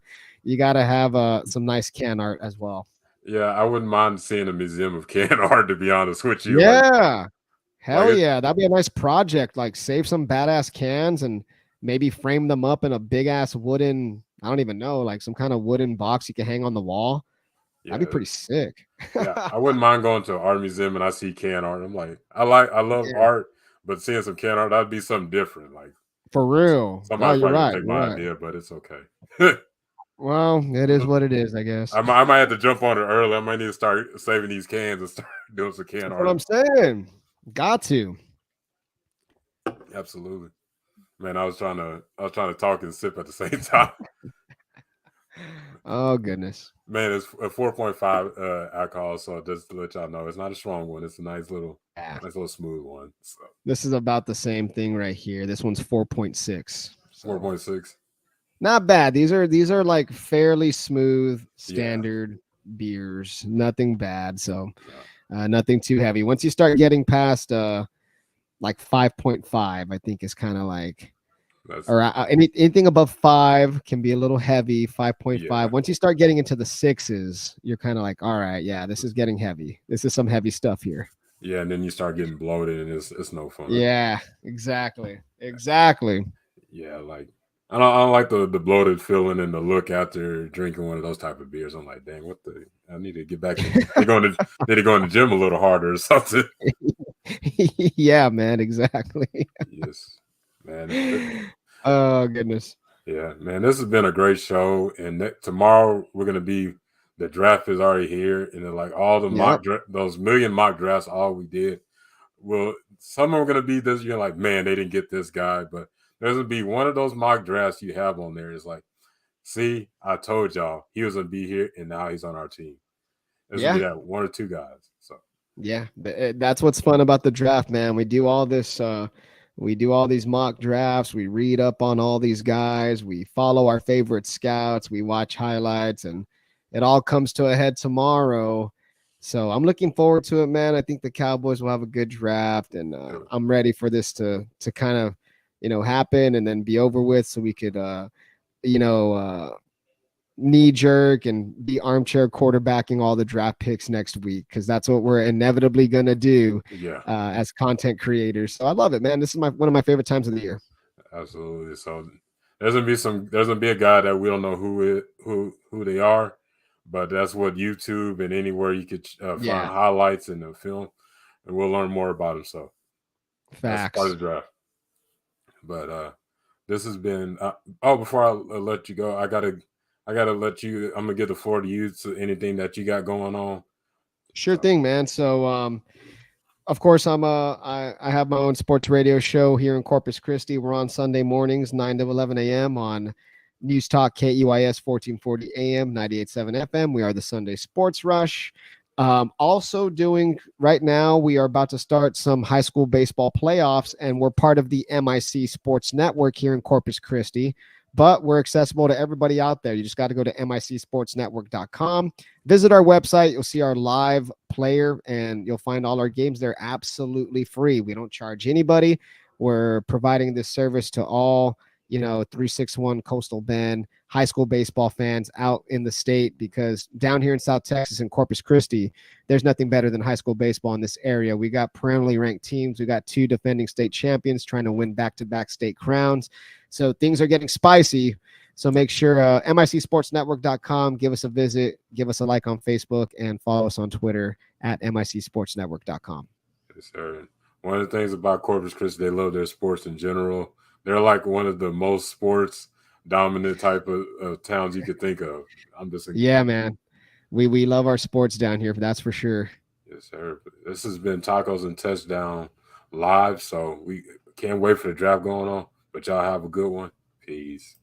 you got to have some nice can art as well. yeah. I wouldn't mind seeing a museum of can art. To be honest with you, Yeah. like Hell yeah. That'd be a nice project. Like save some badass cans and maybe frame them up in a big ass wooden I don't even know, like some kind of wooden box you can hang on the wall. That'd be Yeah, pretty sick. yeah. I wouldn't mind going to an art museum and I see can art. I'm like, I love Yeah, art, but seeing some can art, that'd be something different. Like for real. No, somebody's you're probably gonna right. take You're my right. idea, but it's okay. Well, it is what it is, I guess. I might have to jump on it early. I might need to start saving these cans and start doing some can That's what art. I'm saying. Got to. Absolutely, man. I was trying to talk and sip at the same time. Oh goodness. Man, it's a 4.5 alcohol, so just to let y'all know, it's not a strong one. It's a Yeah. nice little smooth one. So This is about the same thing right here. This one's 4.6. So 4.6. not bad. These are like fairly smooth Yeah, standard beers. Nothing bad. So no, nothing too heavy. Once you start getting past like 5.5, I think is kind of like, that's or anything above 5 can be a little heavy. yeah, 5.5. Once you start getting into the sixes, you're kind of like, all right, yeah, this is getting heavy. This is some heavy stuff here. yeah. And then you start getting bloated, and it's no fun. Yeah, exactly. Exactly. Yeah, like I don't like the bloated feeling and the look after drinking one of those type of beers. I'm like, dang, what the? I need to get back in. Need to go in the gym a little harder or something. Yeah, man, exactly. Yes, man. Oh goodness. Yeah, man. This has been a great show, and tomorrow we're gonna be. The draft is already here, and then like all the Yep. those million mock drafts, all we did. Well, some are gonna be this. You're like, man, they didn't get this guy, but there's gonna be one of those mock drafts you have on there. Is like, see, I told y'all he was gonna be here, and now he's on our team. There's gonna be Yeah. that one or two guys. So Yeah, that's what's fun about the draft, man. We do all this we do all these mock drafts, we read up on all these guys, we follow our favorite scouts, we watch highlights, and it all comes to a head tomorrow. So I'm looking forward to it, man. I think the Cowboys will have a good draft, and I'm ready for this to kind of, happen and then be over with so we could you know, uh knee jerk and be armchair quarterbacking all the draft picks next week because that's what we're inevitably going to do yeah, as content creators. So I love it, man. This is one of my favorite times of the year. absolutely. So there's gonna be a guy that we don't know who they are, but that's what YouTube and anywhere you could find Yeah, highlights in the film, and we'll learn more about him. So that's part of facts. the draft. But this has been. Oh, before I let you go, I gotta let you. I'm gonna give the floor to you to anything that you got going on. Sure So thing, man. So of course, I have my own sports radio show here in Corpus Christi. We're on Sunday mornings, 9 to 11 a.m. on News Talk KUIS 1440 AM, 98.7 FM. We are the Sunday Sports Rush. Also doing right now, we are about to start some high school baseball playoffs, and we're part of the MIC Sports Network here in Corpus Christi. But we're accessible to everybody out there. You just got to go to micsportsnetwork.com. Visit our website. You'll see our live player and you'll find all our games. They're absolutely free. We don't charge anybody. We're providing this service to all, 361 Coastal Bend high school baseball fans out in the state because down here in South Texas in Corpus Christi, there's nothing better than high school baseball in this area. We got perennially ranked teams. We got 2 defending state champions trying to win back-to-back state crowns. So things are getting spicy. So make sure micsportsnetwork.com, give us a visit, give us a like on Facebook, and follow us on Twitter at micsportsnetwork.com. yes, sir. One of the things about Corpus Christi, they love their sports in general. They're like one of the most sports dominant type of towns you could think of. I'm just Yeah, man. We love our sports down here, that's for sure. Yes, sir. This has been Tacos and Touchdown live, so we can't wait for the draft going on. But y'all have a good one. Peace.